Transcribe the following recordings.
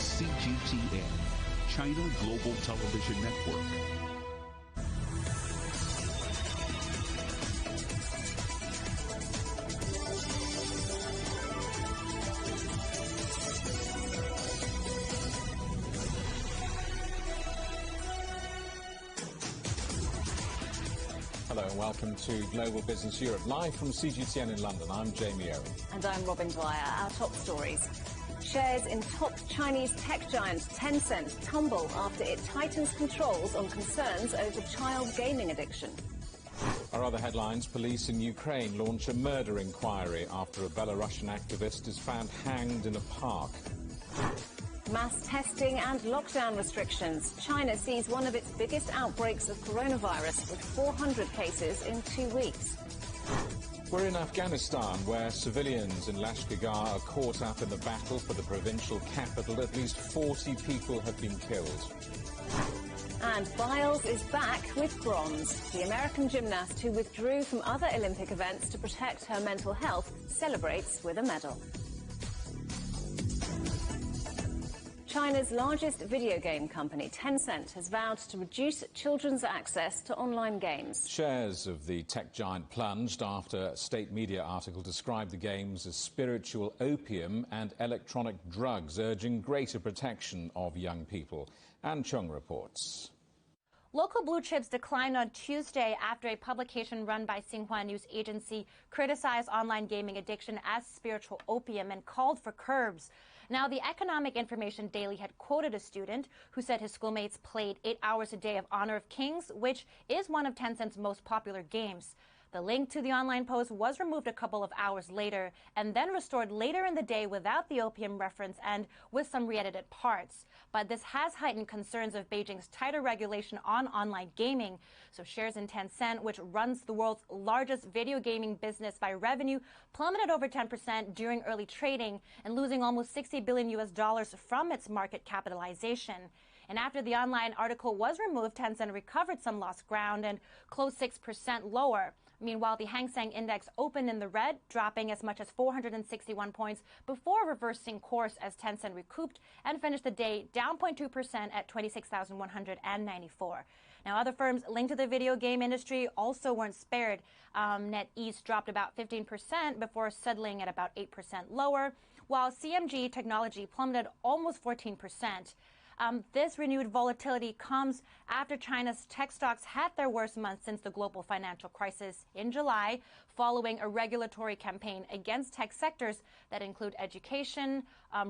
CGTN, China Global Television Network. Hello and welcome to Global Business Europe, live from CGTN in London. I'm Jamie Owen. And I'm Robin Dwyer. Our top stories. Shares in top Chinese tech giant Tencent tumble after it tightens controls on concerns over child gaming addiction. Our other headlines: police in Ukraine launch a murder inquiry after a Belarusian activist is found hanged in a park. Mass testing and lockdown restrictions. China sees one of its biggest outbreaks of coronavirus with 400 cases in 2 weeks. We're in Afghanistan, where civilians in Lashkargah are caught up in the battle for the provincial capital. At least 40 people have been killed. And Biles is back with bronze. The American gymnast who withdrew from other Olympic events to protect her mental health celebrates with a medal. China's largest video game company, Tencent, has vowed to reduce children's access to online games. Shares of the tech giant plunged after a state media article described the games as spiritual opium and electronic drugs, urging greater protection of young people. Anne Chung reports. Local blue chips declined on Tuesday after a publication run by Xinhua News Agency criticized online gaming addiction as spiritual opium and called for curbs. Now, the Economic Information Daily had quoted a student who said his schoolmates played 8 hours a day of Honor of Kings, which is one of Tencent's most popular games. The link to the online post was removed a couple of hours later and then restored later in the day without the opium reference and with some re-edited parts. But this has heightened concerns of Beijing's tighter regulation on online gaming. So shares in Tencent, which runs the world's largest video gaming business by revenue, plummeted over 10% during early trading and losing almost $60 billion from its market capitalization. And after the online article was removed, Tencent recovered some lost ground and closed 6% lower. Meanwhile, the Hang Seng Index opened in the red, dropping as much as 461 points before reversing course as Tencent recouped and finished the day down 0.2% at 26,194. Now, other firms linked to the video game industry also weren't spared. NetEase dropped about 15% before settling at about 8% lower, while CMG Technology plummeted almost 14%. This renewed volatility comes after China's tech stocks had their worst month since the global financial crisis in July, following a regulatory campaign against tech sectors that include education,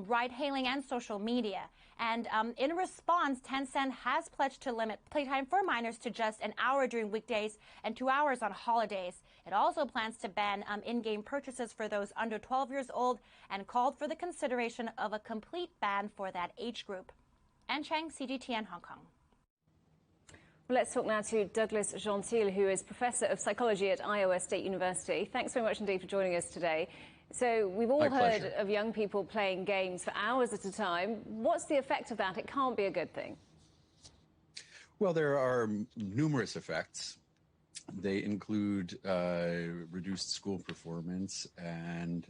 ride-hailing, and social media. And in response, Tencent has pledged to limit playtime for minors to just an hour during weekdays and 2 hours on holidays. It also plans to ban in-game purchases for those under 12 years old and called for the consideration of a complete ban for that age group. Anne Chang, CGTN, Hong Kong. Well, let's talk now to Douglas Gentile, who is Professor of Psychology at Iowa State University. Thanks very much indeed for joining us today. So we've all heard of young people playing games for hours at a time. What's the effect of that? It can't be a good thing. Well, there are numerous effects. They include reduced school performance and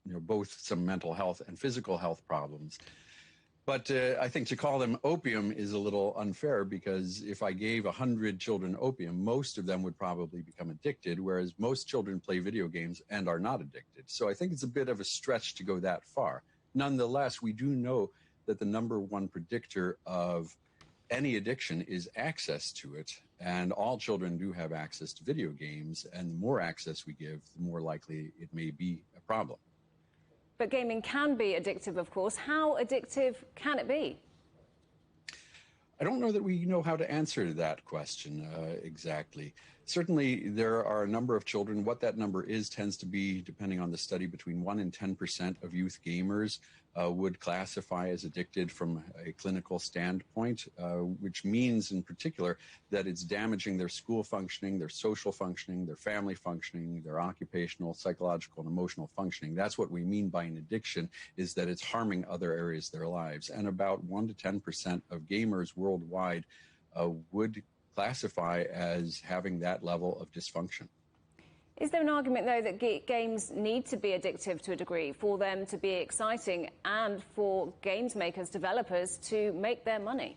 both some mental health and physical health problems. But I think to call them opium is a little unfair, because if I gave 100 children opium, most of them would probably become addicted, whereas most children play video games and are not addicted. So I think it's a bit of a stretch to go that far. Nonetheless, we do know that the number one predictor of any addiction is access to it, and all children do have access to video games, and the more access we give, the more likely it may be a problem. But gaming can be addictive, of course. How addictive can it be? I don't know that we know how to answer that question exactly. Certainly, there are a number of children. What that number is tends to be, depending on the study, between 1% and 10% of youth gamers would classify as addicted from a clinical standpoint, which means in particular that it's damaging their school functioning, their social functioning, their family functioning, their occupational, psychological, and emotional functioning. That's what we mean by an addiction, is that it's harming other areas of their lives. And about 1% to 10% of gamers worldwide would classify as having that level of dysfunction. Is there an argument, though, that games need to be addictive to a degree for them to be exciting and for games makers, developers, to make their money?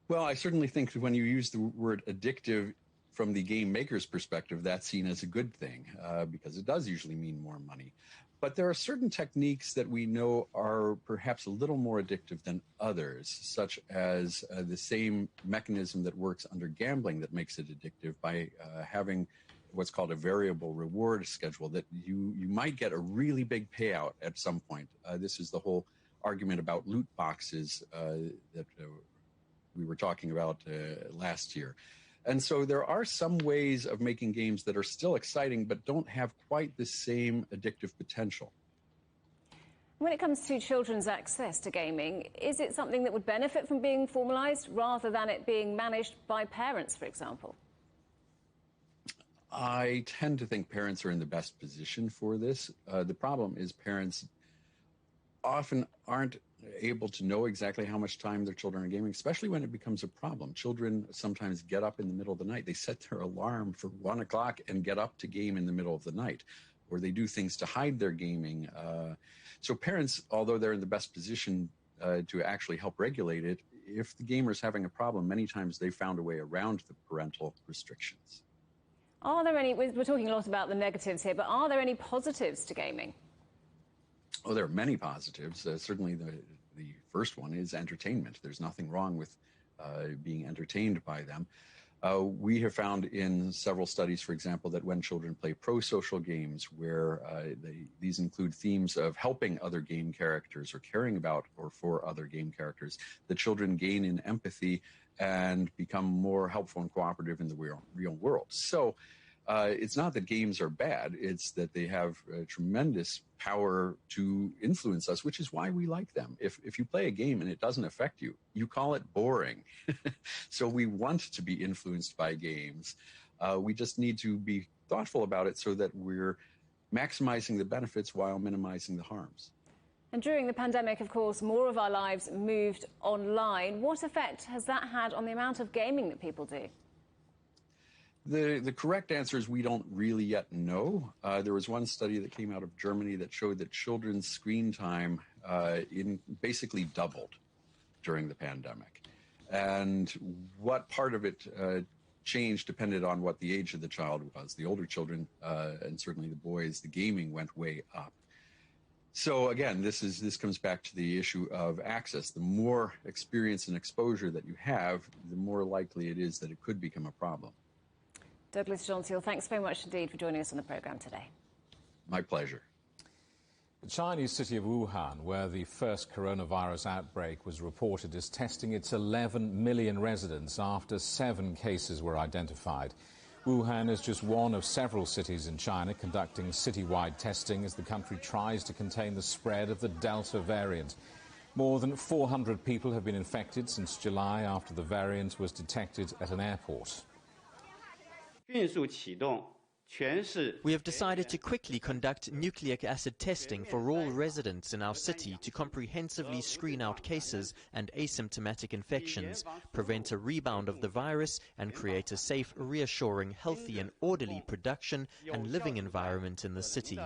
Well, I certainly think when you use the word addictive from the game maker's perspective, that's seen as a good thing because it does usually mean more money. But there are certain techniques that we know are perhaps a little more addictive than others, such as the same mechanism that works under gambling that makes it addictive by having what's called a variable reward schedule, that you might get a really big payout at some point. This is the whole argument about loot boxes that we were talking about last year. And so there are some ways of making games that are still exciting but don't have quite the same addictive potential. When it comes to children's access to gaming, is it something that would benefit from being formalised rather than it being managed by parents, for example? I tend to think parents are in the best position for this. The problem is parents often aren't able to know exactly how much time their children are gaming, especially when it becomes a problem. Children sometimes get up in the middle of the night. They set their alarm for 1 o'clock and get up to game in the middle of the night, or they do things to hide their gaming. So parents, although they're in the best position to actually help regulate it, if the gamer's having a problem, many times they found a way around the parental restrictions. Are there any, we're talking a lot about the negatives here, but are there any positives to gaming? Oh, there are many positives. Certainly the first one is entertainment. There's nothing wrong with being entertained by them. We have found in several studies, for example, that when children play pro-social games where these include themes of helping other game characters or caring about or for other game characters, the children gain in empathy and become more helpful and cooperative in the real world. So it's not that games are bad, it's that they have tremendous power to influence us, which is why we like them. If you play a game and it doesn't affect you, you call it boring. So we want to be influenced by games. We just need to be thoughtful about it so that we're maximizing the benefits while minimizing the harms. And during the pandemic, of course, more of our lives moved online. What effect has that had on the amount of gaming that people do? The correct answer is we don't really yet know. There was one study that came out of Germany that showed that children's screen time basically doubled during the pandemic. And what part of it changed depended on what the age of the child was. The older children, and certainly the boys, the gaming went way up. So again, this comes back to the issue of access. The more experience and exposure that you have, the more likely it is that it could become a problem. Douglas Gentile, thanks very much indeed for joining us on the programme today. My pleasure. The Chinese city of Wuhan, where the first coronavirus outbreak was reported, is testing its 11 million residents after 7 cases were identified. Wuhan is just one of several cities in China conducting citywide testing as the country tries to contain the spread of the Delta variant. More than 400 people have been infected since July after the variant was detected at an airport. We have decided to quickly conduct nucleic acid testing for all residents in our city to comprehensively screen out cases and asymptomatic infections, prevent a rebound of the virus, and create a safe, reassuring, healthy and orderly production and living environment in the city.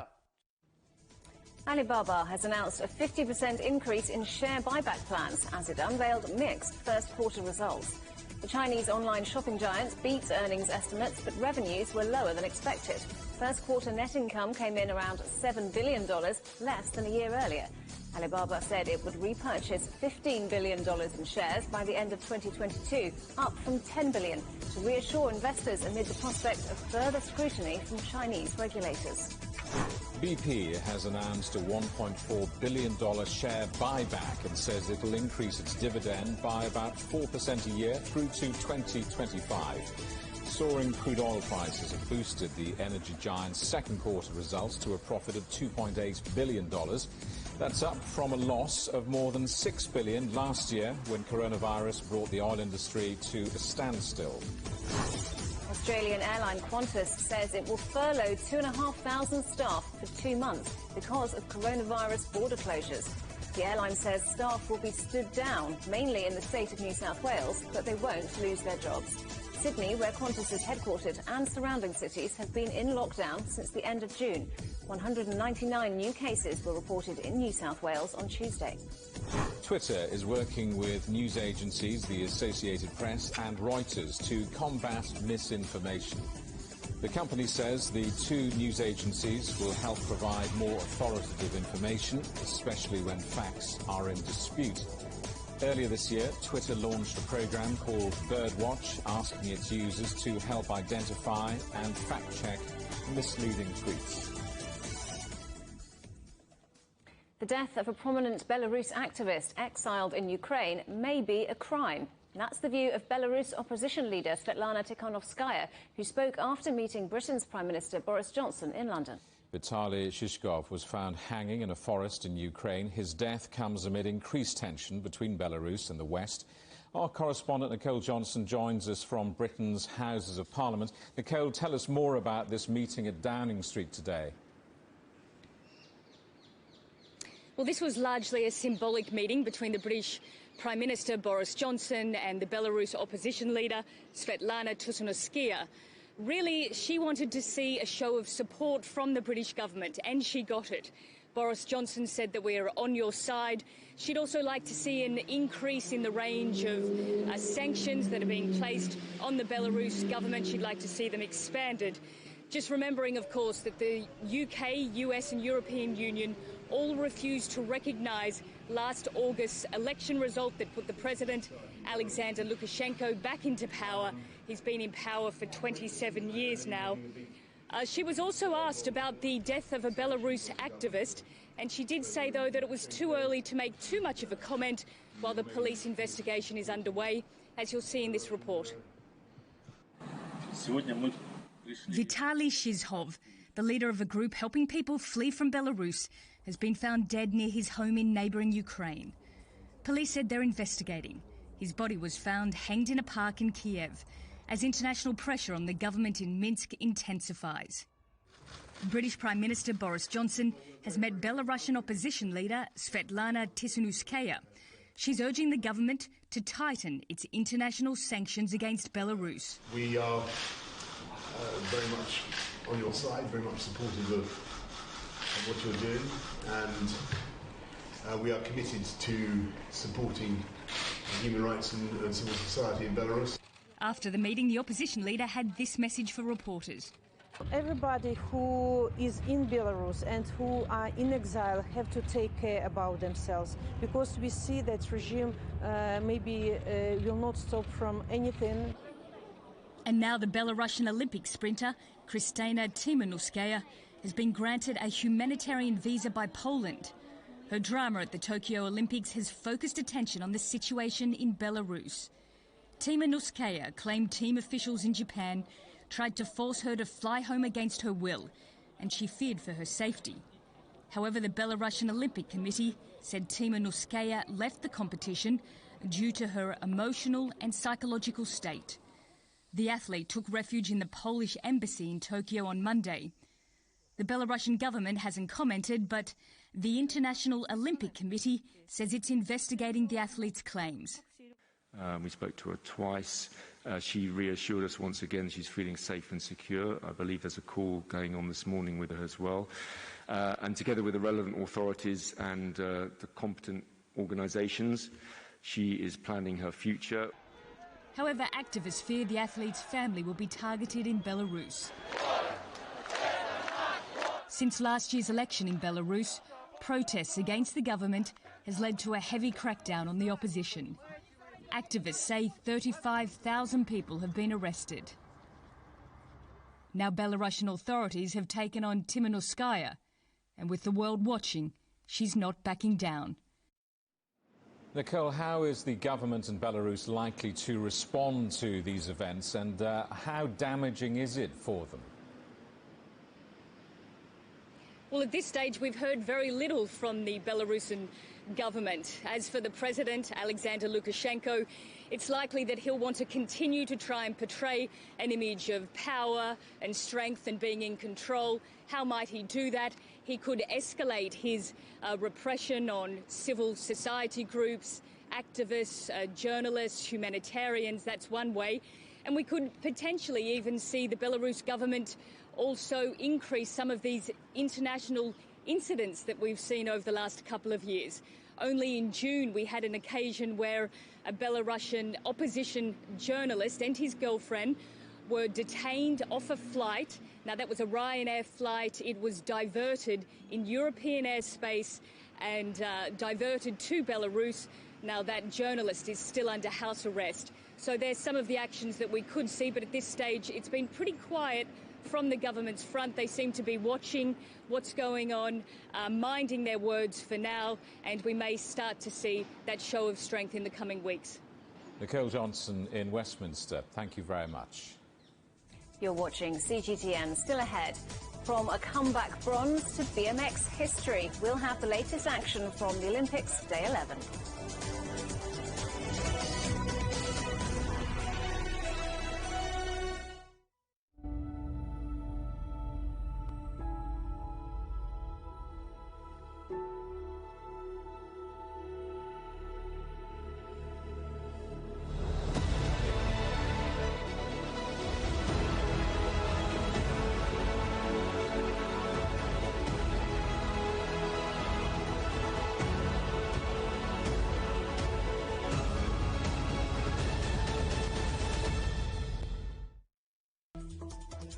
Alibaba has announced a 50% increase in share buyback plans as it unveiled mixed first-quarter results. The Chinese online shopping giant beat earnings estimates, but revenues were lower than expected. First-quarter net income came in around $7 billion, less than a year earlier. Alibaba said it would repurchase $15 billion in shares by the end of 2022, up from $10 billion, to reassure investors amid the prospect of further scrutiny from Chinese regulators. BP has announced a $1.4 billion share buyback and says it will increase its dividend by about 4% a year through to 2025. Soaring crude oil prices have boosted the energy giant's second-quarter results to a profit of $2.8 billion. That's up from a loss of more than $6 billion last year when coronavirus brought the oil industry to a standstill. Australian airline Qantas says it will furlough 2,500 staff for 2 months because of coronavirus border closures. The airline says staff will be stood down, mainly in the state of New South Wales, but they won't lose their jobs. Sydney, where Qantas is headquartered, and surrounding cities have been in lockdown since the end of June. 199 new cases were reported in New South Wales on Tuesday. Twitter is working with news agencies, the Associated Press and Reuters to combat misinformation. The company says the two news agencies will help provide more authoritative information, especially when facts are in dispute. Earlier this year, Twitter launched a program called Birdwatch, asking its users to help identify and fact-check misleading tweets. The death of a prominent Belarus activist exiled in Ukraine may be a crime. That's the view of Belarus opposition leader Svetlana Tikhanovskaya, who spoke after meeting Britain's Prime Minister Boris Johnson in London. Vitaly Shishkov was found hanging in a forest in Ukraine. His death comes amid increased tension between Belarus and the West. Our correspondent Nicole Johnson joins us from Britain's Houses of Parliament. Nicole, tell us more about this meeting at Downing Street today. Well, this was largely a symbolic meeting between the British Prime Minister Boris Johnson and the Belarus opposition leader Svetlana Tikhanovskaya. Really, she wanted to see a show of support from the British government, and she got it. Boris Johnson said that we are on your side. She'd also like to see an increase in the range of sanctions that are being placed on the Belarus government. She'd like to see them expanded. Just remembering, of course, that the UK, US and European Union all refused to recognise last August's election result that put the president, Alexander Lukashenko, back into power. He's been in power for 27 years now. She was also asked about the death of a Belarus activist, and she did say, though, that it was too early to make too much of a comment while the police investigation is underway, as you'll see in this report. Vitaly Shishkov, the leader of a group helping people flee from Belarus, has been found dead near his home in neighbouring Ukraine. Police said they're investigating. His body was found hanged in a park in Kiev as international pressure on the government in Minsk intensifies. British Prime Minister Boris Johnson has met Belarusian opposition leader Svetlana Tikhanovskaya. She's urging the government to tighten its international sanctions against Belarus. We are very much on your side, very much supportive of what you're doing, and we are committed to supporting human rights and civil society in Belarus. After the meeting, the opposition leader had this message for reporters. Everybody who is in Belarus and who are in exile have to take care about themselves, because we see that regime maybe will not stop from anything. And now the Belarusian Olympic sprinter, Kristina Timanovskaya, has been granted a humanitarian visa by Poland. Her drama at the Tokyo Olympics has focused attention on the situation in Belarus. Timanovskaya claimed team officials in Japan tried to force her to fly home against her will, and she feared for her safety. However, the Belarusian Olympic Committee said Timanovskaya left the competition due to her emotional and psychological state. The athlete took refuge in the Polish embassy in Tokyo on Monday. The Belarusian government hasn't commented, but the International Olympic Committee says it's investigating the athlete's claims. We spoke to her twice. She reassured us once again she's feeling safe and secure. I believe there's a call going on this morning with her as well. And together with the relevant authorities and the competent organisations, she is planning her future. However, activists fear the athlete's family will be targeted in Belarus. Since last year's election in Belarus, protests against the government has led to a heavy crackdown on the opposition. Activists say 35,000 people have been arrested. Now Belarusian authorities have taken on Timanovskaya, and with the world watching, she's not backing down. Nicole, how is the government in Belarus likely to respond to these events, and how damaging is it for them? Well, at this stage, we've heard very little from the Belarusian government. As for the president, Alexander Lukashenko, it's likely that he'll want to continue to try and portray an image of power and strength and being in control. How might he do that? he could escalate his repression on civil society groups, activists, journalists, humanitarians. That's one way. And we could potentially even see the Belarus government also increase some of these international incidents that we've seen over the last couple of years. Only in June we had an occasion where a Belarusian opposition journalist and his girlfriend were detained off a flight. Now, that was a Ryanair flight. It was diverted in European airspace and diverted to Belarus. Now, that journalist is still under house arrest. So there's some of the actions that we could see, but at this stage it's been pretty quiet from the government's front. They seem to be watching what's going on, minding their words for now, and we may start to see that show of strength in the coming weeks. Nicole Johnson in Westminster, thank you very much. You're watching CGTN. Still ahead. From a comeback bronze to BMX history, we'll have the latest action from the Olympics, Day 11.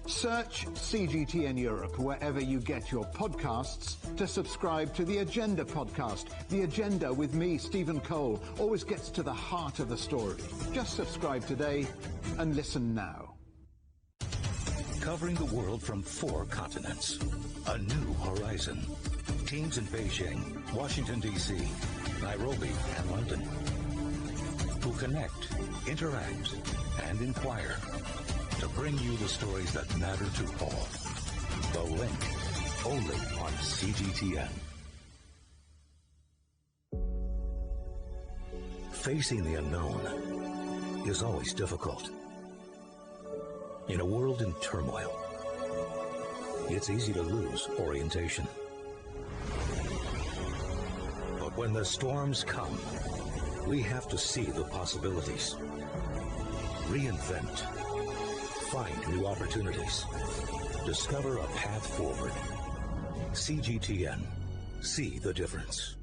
Search CGTN Europe wherever you get your podcasts to subscribe to The Agenda podcast. The Agenda with me, Stephen Cole, always gets to the heart of the story. Just subscribe today and listen now. Covering the world from 4 continents. A new horizon. Teams in Beijing, Washington, D.C., Nairobi, and London. Who connect, interact, and inquire to bring you the stories that matter to all. The Link, only on CGTN. Facing the unknown is always difficult. In a world in turmoil, it's easy to lose orientation. But when the storms come, we have to see the possibilities. Reinvent. Find new opportunities. Discover a path forward. CGTN. See the difference.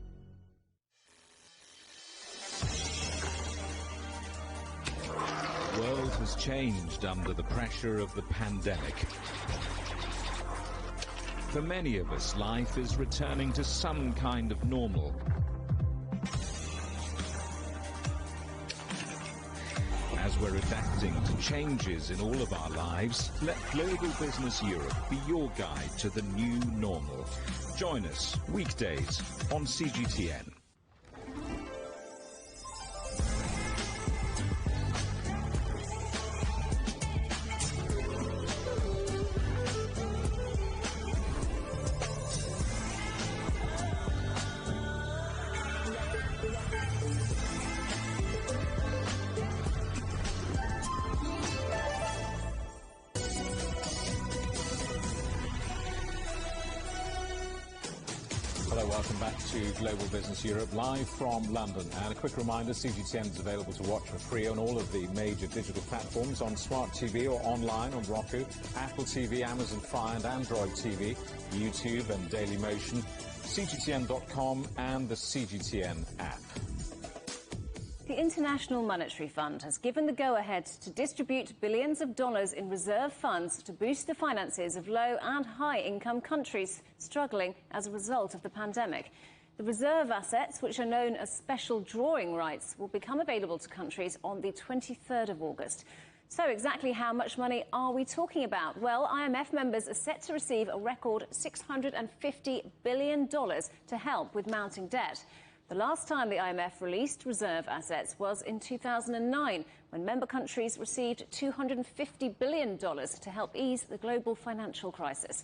The world has changed under the pressure of the pandemic. For many of us, life is returning to some kind of normal. As we're adapting to changes in all of our lives, let Global Business Europe be your guide to the new normal. Join us weekdays on CGTN. Welcome back to Global Business Europe, live from London. And a quick reminder, CGTN is available to watch for free on all of the major digital platforms, on Smart TV or online on Roku, Apple TV, Amazon Fire and Android TV, YouTube and Dailymotion, CGTN.com and the CGTN app. The International Monetary Fund has given the go-ahead to distribute billions of dollars in reserve funds to boost the finances of low and high-income countries struggling as a result of the pandemic. The reserve assets, which are known as special drawing rights, will become available to countries on the 23rd of August. So exactly how much money are we talking about? Well, IMF members are set to receive a record $650 billion to help with mounting debt. The last time the IMF released reserve assets was in 2009, when member countries received $250 billion to help ease the global financial crisis.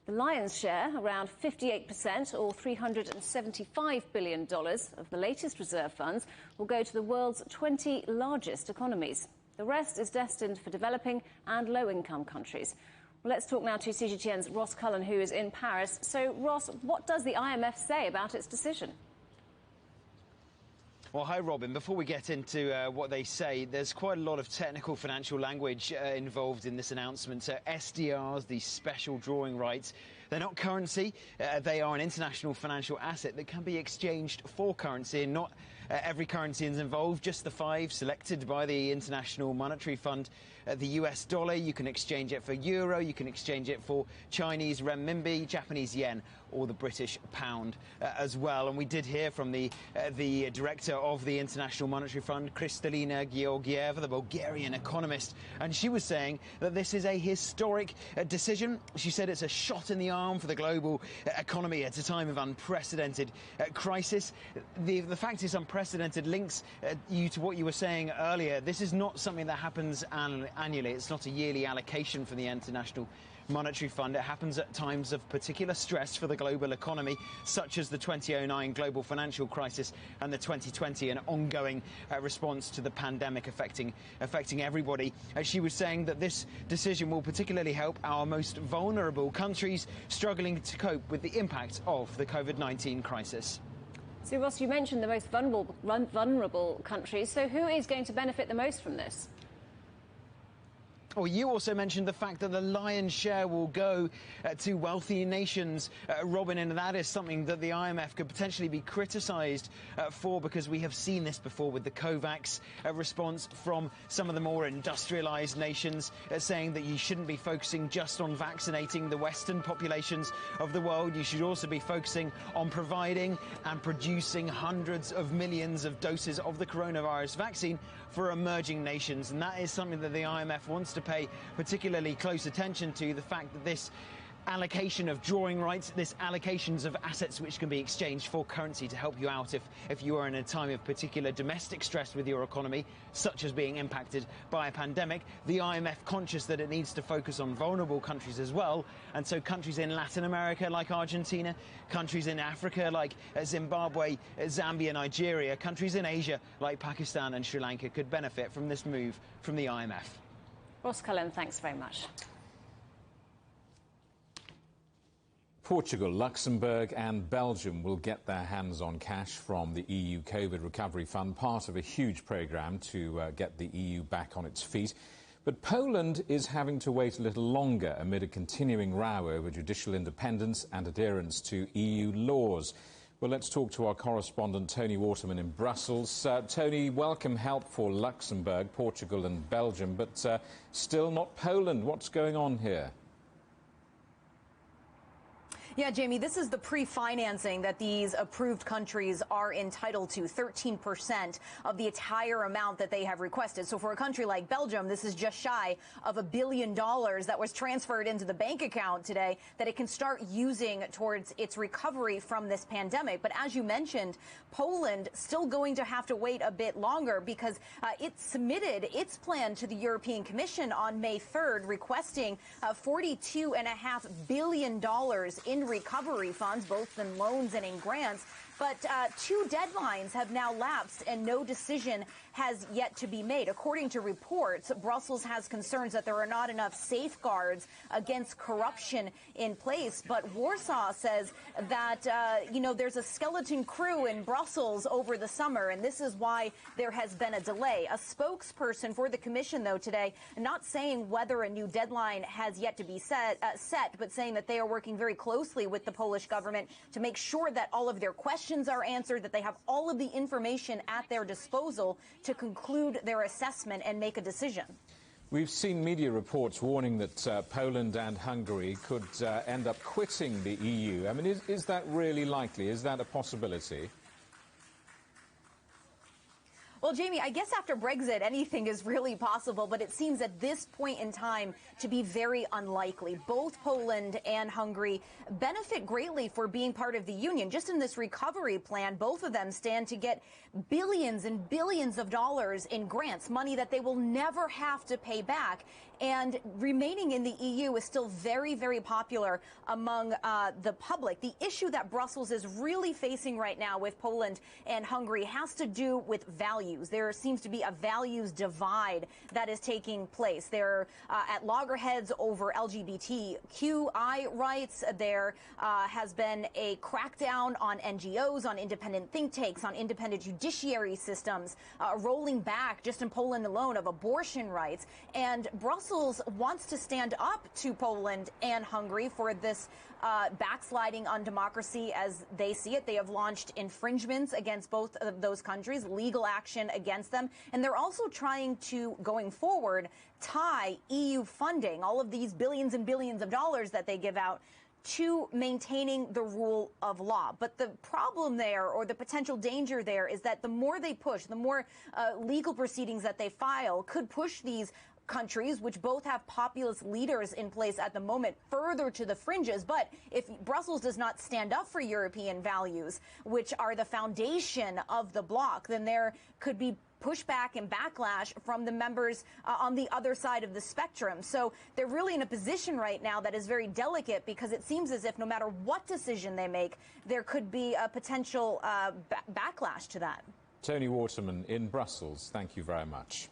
The lion's share, around 58%, or $375 billion of the latest reserve funds, will go to the world's 20 largest economies. The rest is destined for developing and low-income countries. Well, let's talk now to CGTN's Ross Cullen, who is in Paris. So, Ross, what does the IMF say about its decision? Well, hi, Robin. Before we get into what they say, there's quite a lot of technical financial language involved in this announcement. So SDRs, these special drawing rights, they're not currency. They are an international financial asset that can be exchanged for currency, and not every currency is involved, just the 5 selected by the International Monetary Fund. The US dollar, you can exchange it for euro, you can exchange it for Chinese renminbi, Japanese yen, or the British pound as well. And we did hear from the director of the International Monetary Fund, Kristalina Georgieva, the Bulgarian economist, and she was saying that this is a historic decision. She said it's a shot in the arm for the global economy at a time of unprecedented crisis. The fact it's unprecedented links you to what you were saying earlier. This is not something that happens annually. It's not a yearly allocation from the International Monetary Fund. It happens at times of particular stress for the global economy, such as the 2009 global financial crisis and the 2020 and ongoing response to the pandemic affecting everybody. She was saying that this decision will particularly help our most vulnerable countries struggling to cope with the impact of the COVID-19 crisis. So, Ross, you mentioned the most vulnerable countries. So who is going to benefit the most from this? Well, you also mentioned the fact that the lion's share will go to wealthy nations, Robin, and that is something that the IMF could potentially be criticised for, because we have seen this before with the COVAX response from some of the more industrialised nations, saying that you shouldn't be focusing just on vaccinating the Western populations of the world. You should also be focusing on providing and producing hundreds of millions of doses of the coronavirus vaccine for emerging nations. And that is something that the IMF wants to pay particularly close attention to, the fact that this allocation of drawing rights, this allocations of assets which can be exchanged for currency to help you out if you are in a time of particular domestic stress with your economy, such as being impacted by a pandemic. The IMF conscious that it needs to focus on vulnerable countries as well, and so countries in Latin America like Argentina, countries in Africa like Zimbabwe, Zambia, Nigeria, countries in Asia like Pakistan and Sri Lanka could benefit from this move from the IMF. Ross Cullen, thanks very much. Portugal, Luxembourg and Belgium will get their hands on cash from the EU COVID Recovery Fund, part of a huge programme to get the EU back on its feet. But Poland is having to wait a little longer amid a continuing row over judicial independence and adherence to EU laws. Well, let's talk to our correspondent Tony Waterman in Brussels. Tony, welcome help for Luxembourg, Portugal and Belgium, but still not Poland. What's going on here? Yeah, Jamie, this is the pre-financing that these approved countries are entitled to, 13% of the entire amount that they have requested. So for a country like Belgium, this is just shy of $1 billion that was transferred into the bank account today that it can start using towards its recovery from this pandemic. But as you mentioned, Poland still going to have to wait a bit longer because it submitted its plan to the European Commission on May 3rd, requesting $42.5 billion in recovery funds, both in loans and in grants. But 2 deadlines have now lapsed and no decision has yet to be made. According to reports, Brussels has concerns that there are not enough safeguards against corruption in place. But Warsaw says that, there's a skeleton crew in Brussels over the summer, and this is why there has been a delay. A spokesperson for the Commission, though, today, not saying whether a new deadline has yet to be set, but saying that they are working very closely with the Polish government to make sure that all of their questions are answered, that they have all of the information at their disposal to conclude their assessment and make a decision. We've seen media reports warning that Poland and Hungary could end up quitting the EU. I mean, is that really likely? Is that a possibility? Well, Jamie, I guess after Brexit, anything is really possible, but it seems at this point in time to be very unlikely. Both Poland and Hungary benefit greatly for being part of the union. Just in this recovery plan, both of them stand to get billions and billions of dollars in grants, money that they will never have to pay back. And remaining in the EU is still very, very popular among the public. The issue that Brussels is really facing right now with Poland and Hungary has to do with values. values. There seems to be a values divide that is taking place. They're at loggerheads over LGBTQI rights. There has been a crackdown on NGOs, on independent think tanks, on independent judiciary systems, rolling back just in Poland alone of abortion rights. And Brussels wants to stand up to Poland and Hungary for this backsliding on democracy as they see it. They have launched infringements against both of those countries, legal action against them. And they're also trying to, going forward, tie EU funding, all of these billions and billions of dollars that they give out, to maintaining the rule of law. But the problem there, or the potential danger there, is that the more they push, the more legal proceedings that they file could push these countries, which both have populist leaders in place at the moment, further to the fringes. But if Brussels does not stand up for European values, which are the foundation of the bloc, then there could be pushback and backlash from the members on the other side of the spectrum. So they're really in a position right now that is very delicate, because it seems as if no matter what decision they make, there could be a potential backlash to that. Tony Waterman in Brussels, thank you very much.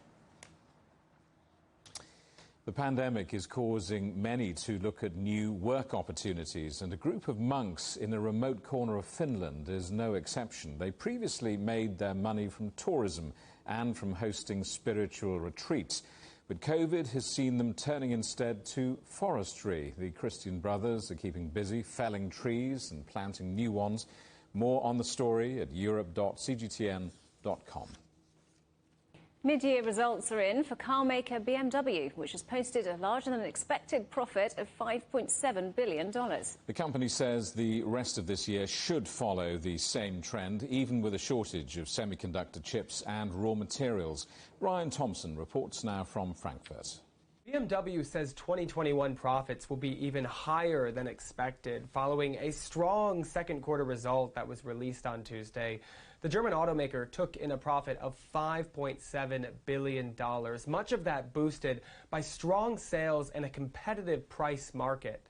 The pandemic is causing many to look at new work opportunities, and a group of monks in a remote corner of Finland is no exception. They previously made their money from tourism and from hosting spiritual retreats, but COVID has seen them turning instead to forestry. The Christian brothers are keeping busy felling trees and planting new ones. More on the story at europe.cgtn.com. Mid-year results are in for car maker BMW, which has posted a larger-than-expected profit of $5.7 billion. The company says the rest of this year should follow the same trend, even with a shortage of semiconductor chips and raw materials. Ryan Thompson reports now from Frankfurt. BMW says 2021 profits will be even higher than expected following a strong second quarter result that was released on Tuesday. The German automaker took in a profit of $5.7 billion, much of that boosted by strong sales and a competitive price market.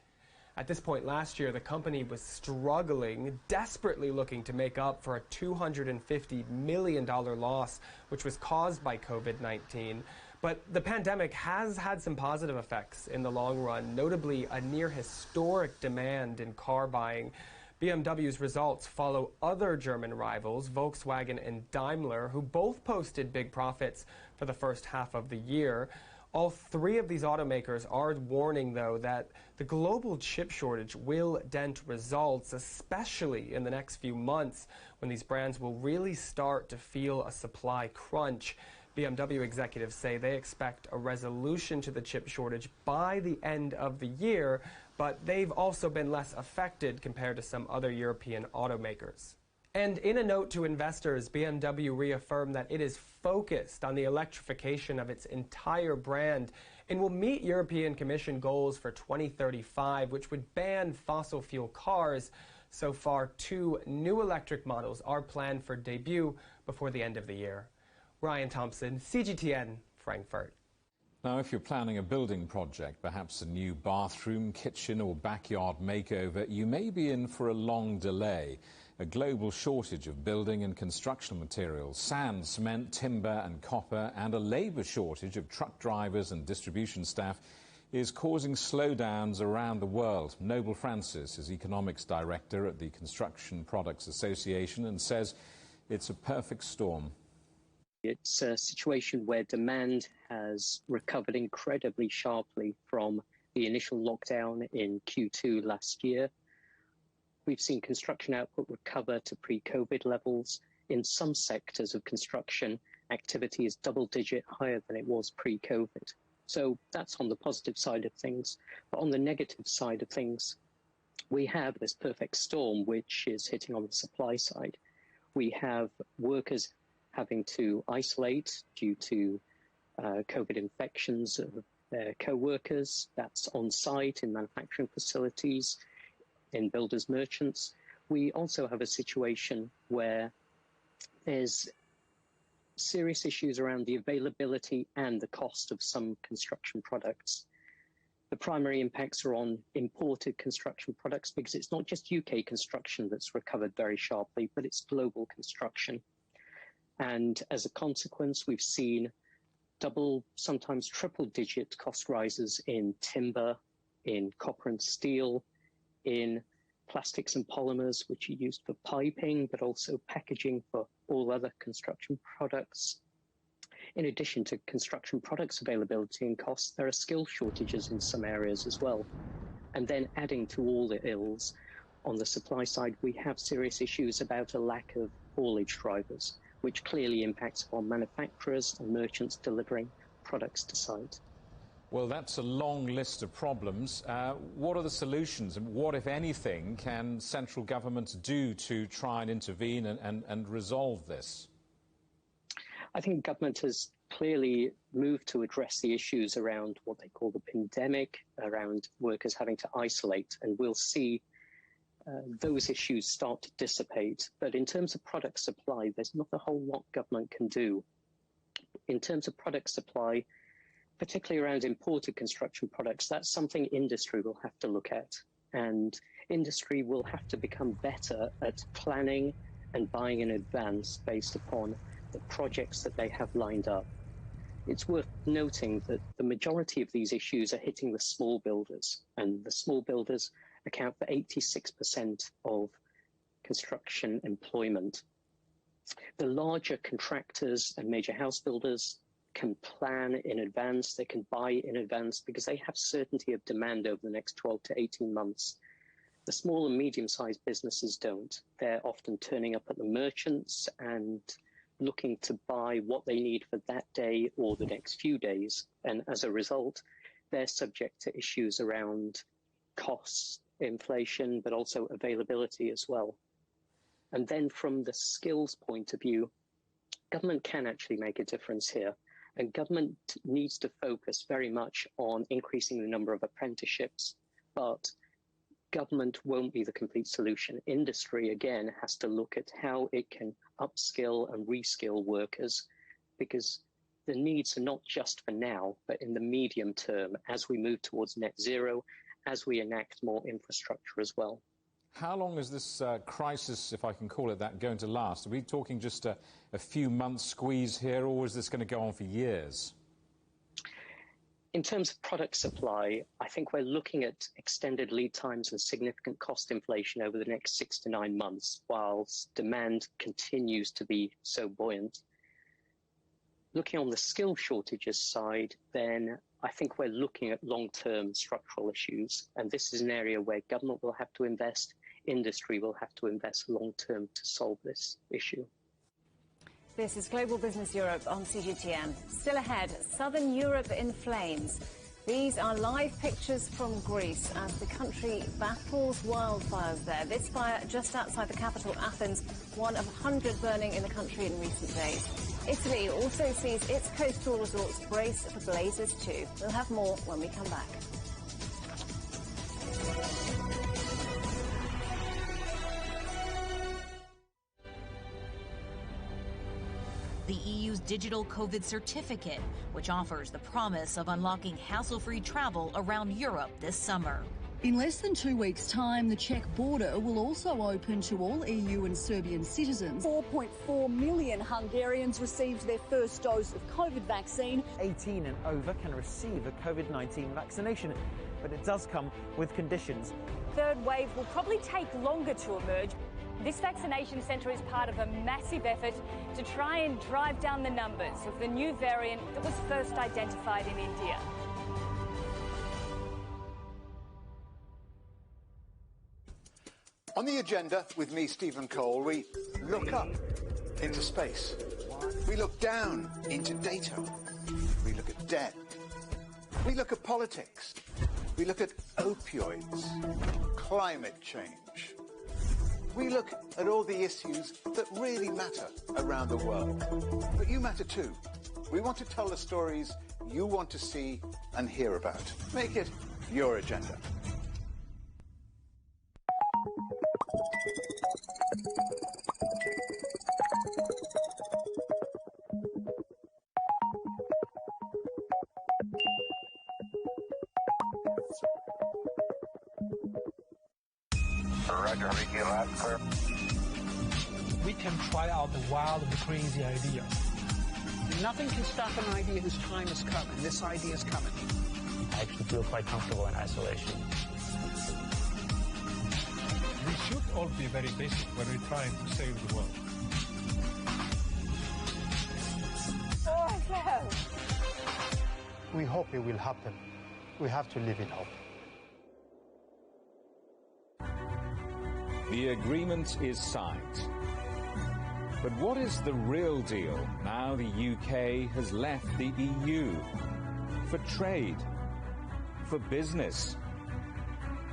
At this point last year, the company was struggling, desperately looking to make up for a $250 million loss, which was caused by COVID-19. But the pandemic has had some positive effects in the long run, notably a near historic demand in car buying. BMW's results follow other German rivals, Volkswagen and Daimler, who both posted big profits for the first half of the year. All three of these automakers are warning, though, that the global chip shortage will dent results, especially in the next few months, when these brands will really start to feel a supply crunch. BMW executives say they expect a resolution to the chip shortage by the end of the year, but they've also been less affected compared to some other European automakers. And in a note to investors, BMW reaffirmed that it is focused on the electrification of its entire brand and will meet European Commission goals for 2035, which would ban fossil fuel cars. So far, 2 new electric models are planned for debut before the end of the year. Ryan Thompson, CGTN, Frankfurt. Now, if you're planning a building project, perhaps a new bathroom, kitchen or backyard makeover, you may be in for a long delay. A global shortage of building and construction materials, sand, cement, timber and copper, and a labour shortage of truck drivers and distribution staff is causing slowdowns around the world. Noble Francis is Economics Director at the Construction Products Association and says it's a perfect storm. It's a situation where demand has recovered incredibly sharply from the initial lockdown in Q2 last year. We've seen construction output recover to pre-COVID levels. In some sectors of construction, activity is double-digit higher than it was pre-COVID. So that's on the positive side of things. But on the negative side of things, we have this perfect storm, which is hitting on the supply side. We have workers having to isolate due to COVID infections of their co-workers. That's on site in manufacturing facilities, in builders merchants. We also have a situation where there's serious issues around the availability and the cost of some construction products. The primary impacts are on imported construction products, because it's not just UK construction that's recovered very sharply, but it's global construction. And as a consequence, we've seen double, sometimes triple-digit cost rises in timber, in copper and steel, in plastics and polymers, which are used for piping, but also packaging for all other construction products. In addition to construction products availability and costs, there are skill shortages in some areas as well. And then adding to all the ills, on the supply side, we have serious issues about a lack of haulage drivers, which clearly impacts on manufacturers and merchants delivering products to site. Well, that's a long list of problems. What are the solutions, and what, if anything, can central governments do to try and intervene and resolve this? I think government has clearly moved to address the issues around what they call the pandemic, around workers having to isolate, and we'll see those issues start to dissipate. But in terms of product supply, there's not a whole lot government can do. In terms of product supply, particularly around imported construction products, that's something industry will have to look at. And industry will have to become better at planning and buying in advance based upon the projects that they have lined up. It's worth noting that the majority of these issues are hitting the small builders, and the small builders account for 86% of construction employment. The larger contractors and major house builders can plan in advance, they can buy in advance because they have certainty of demand over the next 12 to 18 months. The small and medium-sized businesses don't. They're often turning up at the merchants and looking to buy what they need for that day or the next few days. And as a result, they're subject to issues around costs, inflation, but also availability as well. And then from the skills point of view, government can actually make a difference here. And government needs to focus very much on increasing the number of apprenticeships, but government won't be the complete solution. Industry, again, has to look at how it can upskill and reskill workers, because the needs are not just for now, but in the medium term, as we move towards net zero, as we enact more infrastructure as well. How long is this crisis, if I can call it that, going to last? Are we talking just a few months squeeze here, or is this going to go on for years? In terms of product supply, I think we're looking at extended lead times and significant cost inflation over the next 6 to 9 months, whilst demand continues to be so buoyant. Looking on the skill shortages side, then I think we're looking at long-term structural issues, and this is an area where government will have to invest, industry will have to invest long-term to solve this issue. This is Global Business Europe on CGTN. Still ahead, Southern Europe in flames. These are live pictures from Greece as the country battles wildfires there. This fire just outside the capital, Athens, one of 100 burning in the country in recent days. Italy also sees its coastal resorts brace for blazes too. We'll have more when we come back. The EU's digital COVID certificate, which offers the promise of unlocking hassle-free travel around Europe this summer. In less than 2 weeks' time, the Czech border will also open to all EU and Serbian citizens. 4.4 million Hungarians received their first dose of COVID vaccine. 18 and over can receive a COVID-19 vaccination, but it does come with conditions. Third wave will probably take longer to emerge. This vaccination centre is part of a massive effort to try and drive down the numbers of the new variant that was first identified in India. On the agenda with me, Stephen Cole, we look up into space. We look down into data. We look at debt. We look at politics. We look at opioids, climate change. We look at all the issues that really matter around the world. But you matter too. We want to tell the stories you want to see and hear about. Make it your agenda. Roger, Ricky, last clear. we can try out the wild and crazy ideas. Nothing can stop an idea whose time is coming. This idea is coming. I actually feel quite comfortable in isolation. We should all be very basic when we're trying to save the world. Oh, no. We hope it will happen. We have to live in hope. The agreement is signed. But what is the real deal now the UK has left the EU? For trade, for business,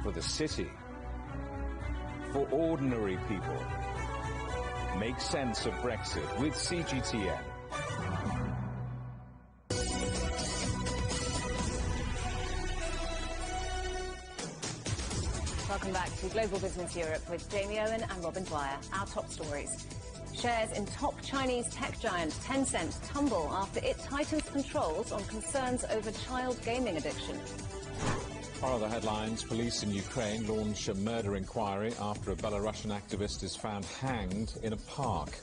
for the city, for ordinary people. Make sense of Brexit with CGTN. Welcome back to Global Business Europe with Jamie Owen and Robin Dwyer. Our top stories. Shares in top Chinese tech giant Tencent tumble after it tightens controls on concerns over child gaming addiction. Our other headlines: police in Ukraine launch a murder inquiry after a Belarusian activist is found hanged in a park.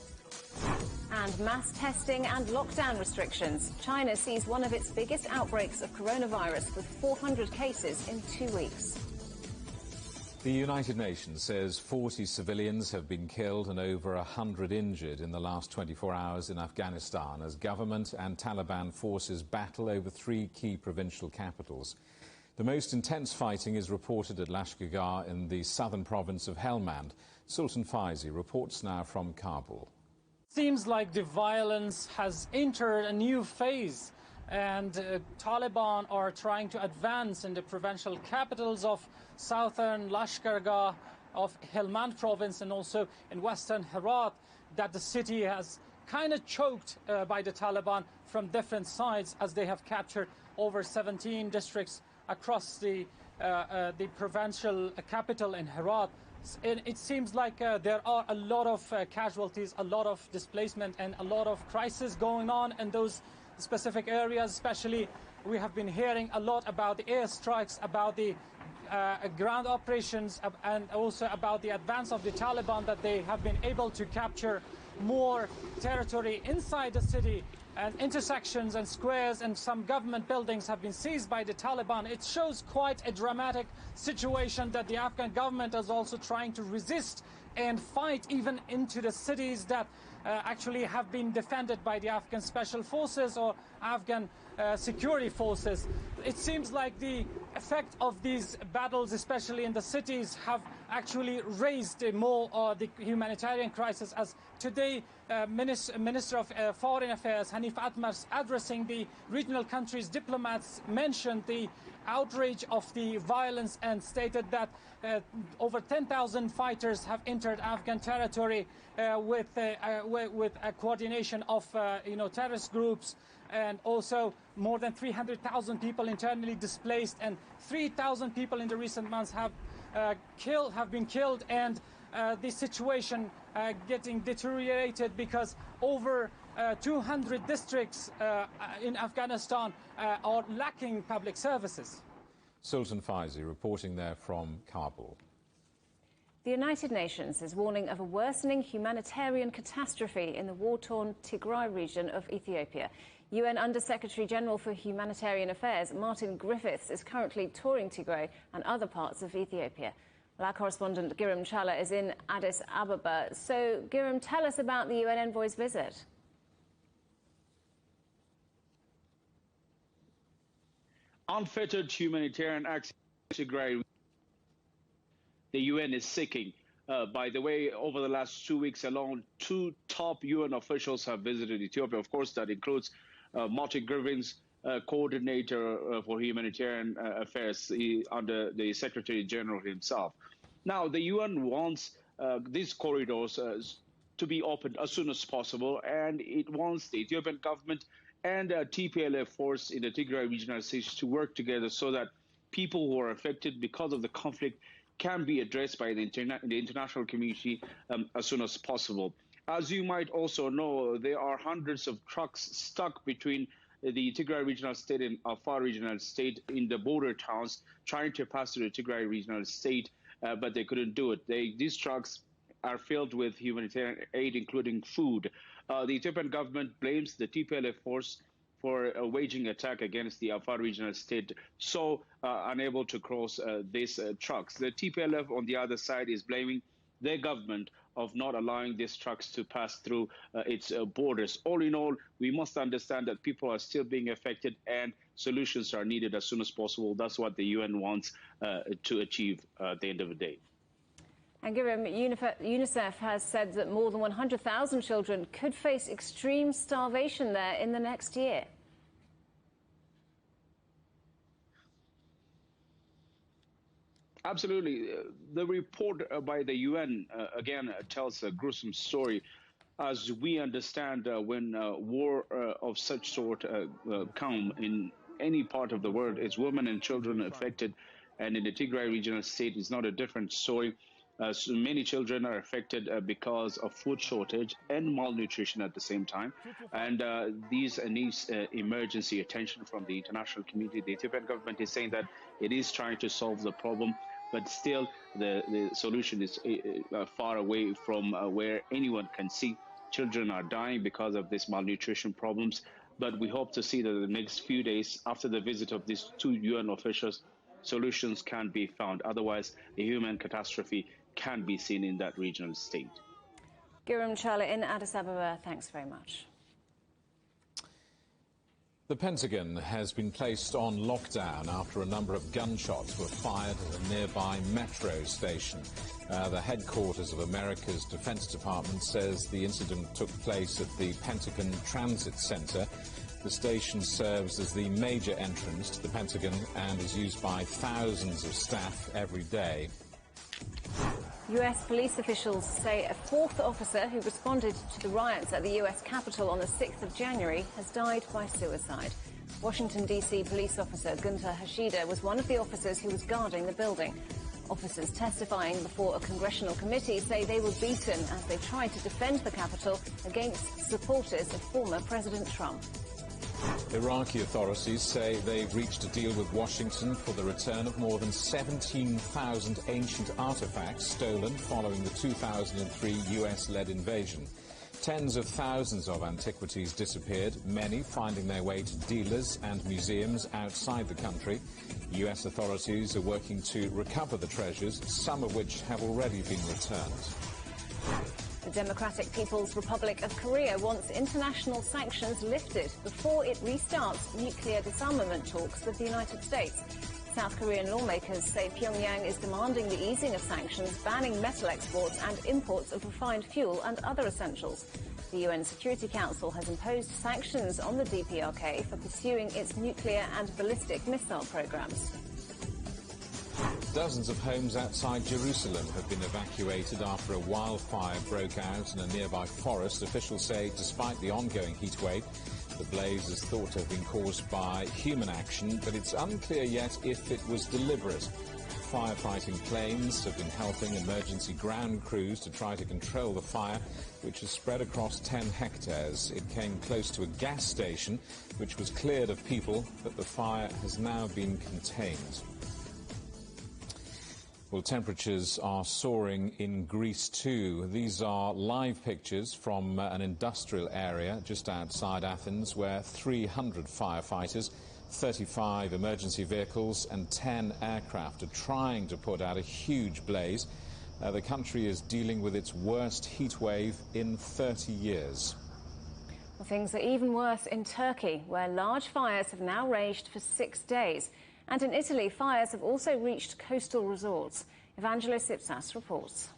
And mass testing and lockdown restrictions. China sees one of its biggest outbreaks of coronavirus with 400 cases in 2 weeks. The United Nations says 40 civilians have been killed and over 100 injured in the last 24 hours in Afghanistan as government and Taliban forces battle over 3 key provincial capitals. The most intense fighting is reported at Lashkargah in the southern province of Helmand. Sultan Faizi reports now from Kabul. Seems like the violence has entered a new phase, and Taliban are trying to advance in the provincial capitals of southern Lashkargah, of Helmand province, and also in western Herat, that the city has kind of choked by the Taliban from different sides, as they have captured over 17 districts across the provincial capital in Herat. It seems like there are a lot of casualties, a lot of displacement, and a lot of crisis going on in those specific areas. Especially, we have been hearing a lot about the airstrikes, about the ground operations, and also about the advance of the Taliban, that they have been able to capture more territory inside the city, and intersections and squares and some government buildings have been seized by the Taliban. It shows quite a dramatic situation that the Afghan government is also trying to resist and fight even into the cities that actually have been defended by the Afghan special forces or Afghan security forces. It seems like the effect of these battles, especially in the cities, have actually raised more the humanitarian crisis, as today Minister of Foreign Affairs Hanif Atmar's addressing the regional countries' diplomats mentioned the outrage of the violence and stated that over 10,000 fighters have entered Afghan territory with a coordination of terrorist groups, and also more than 300,000 people internally displaced, and 3,000 people in the recent months have been killed, and the situation getting deteriorated because over 200 districts in Afghanistan are lacking public services. Sultan Faizi reporting there from Kabul. The United Nations is warning of a worsening humanitarian catastrophe in the war-torn Tigray region of Ethiopia. UN Under-Secretary General for Humanitarian Affairs Martin Griffiths is currently touring Tigray and other parts of Ethiopia. Well, our correspondent Giram Challa is in Addis Ababa. So, Giram, tell us about the UN envoy's visit. Unfettered humanitarian access to Tigray, the UN is seeking. By the way, over the last 2 weeks alone, 2 top UN officials have visited Ethiopia. Of course, that includes Martin Griffiths, coordinator for humanitarian affairs under the Secretary General himself. Now, the UN wants these corridors to be opened as soon as possible, and it wants the Ethiopian government and TPLF force in the Tigray regional states to work together so that people who are affected because of the conflict can be addressed by the international community as soon as possible. As you might also know, there are hundreds of trucks stuck between the Tigray regional state and Afar regional state in the border towns trying to pass through the Tigray regional state, but they couldn't do it. These trucks are filled with humanitarian aid, including food. The Ethiopian government blames the TPLF force for waging attack against the Afar regional state, so unable to cross these trucks. The TPLF, on the other side, is blaming their government of not allowing these trucks to pass through its borders. All in all, we must understand that people are still being affected and solutions are needed as soon as possible. That's what the UN wants to achieve at the end of the day. And Giram, UNICEF has said that more than 100,000 children could face extreme starvation there in the next year. Absolutely. The report by the UN, again, tells a gruesome story. As we understand, when war of such sort come in any part of the world, it's women and children affected. And in the Tigray regional state, it's not a different story. So many children are affected because of food shortage and malnutrition at the same time. And these needs emergency attention from the international community. The Ethiopian government is saying that it is trying to solve the problem, but still the solution is far away from where anyone can see. Children are dying because of these malnutrition problems. But we hope to see that in the next few days, after the visit of these two UN officials, solutions can be found. Otherwise, a human catastrophe can be seen in that regional state. Giram Chala in Addis Ababa, thanks very much. The Pentagon has been placed on lockdown after a number of gunshots were fired at a nearby metro station. The headquarters of America's Defense Department says the incident took place at the Pentagon Transit Center. The station serves as the major entrance to the Pentagon and is used by thousands of staff every day. US police officials say a fourth officer who responded to the riots at the US Capitol on the 6th of January has died by suicide. Washington, D.C. police officer Gunter Hashida was one of the officers who was guarding the building. Officers testifying before a congressional committee say they were beaten as they tried to defend the Capitol against supporters of former President Trump. Iraqi authorities say they've reached a deal with Washington for the return of more than 17,000 ancient artifacts stolen following the 2003 US-led invasion. Tens of thousands of antiquities disappeared, many finding their way to dealers and museums outside the country. US authorities are working to recover the treasures, some of which have already been returned. The Democratic People's Republic of Korea wants international sanctions lifted before it restarts nuclear disarmament talks with the United States. South Korean lawmakers say Pyongyang is demanding the easing of sanctions, banning metal exports and imports of refined fuel and other essentials. The UN Security Council has imposed sanctions on the DPRK for pursuing its nuclear and ballistic missile programs. Dozens of homes outside Jerusalem have been evacuated after a wildfire broke out in a nearby forest. Officials say despite the ongoing heat wave, the blaze is thought to have been caused by human action, but it's unclear yet if it was deliberate. Firefighting planes have been helping emergency ground crews to try to control the fire, which has spread across 10 hectares. It came close to a gas station, which was cleared of people, but the fire has now been contained. Well, temperatures are soaring in Greece too. These are live pictures from an industrial area just outside Athens where 300 firefighters, 35 emergency vehicles and 10 aircraft are trying to put out a huge blaze. The country is dealing with its worst heat wave in 30 years. Well, things are even worse in Turkey, where large fires have now raged for 6 days. And in Italy, fires have also reached coastal resorts. Evangelos Ipsas reports.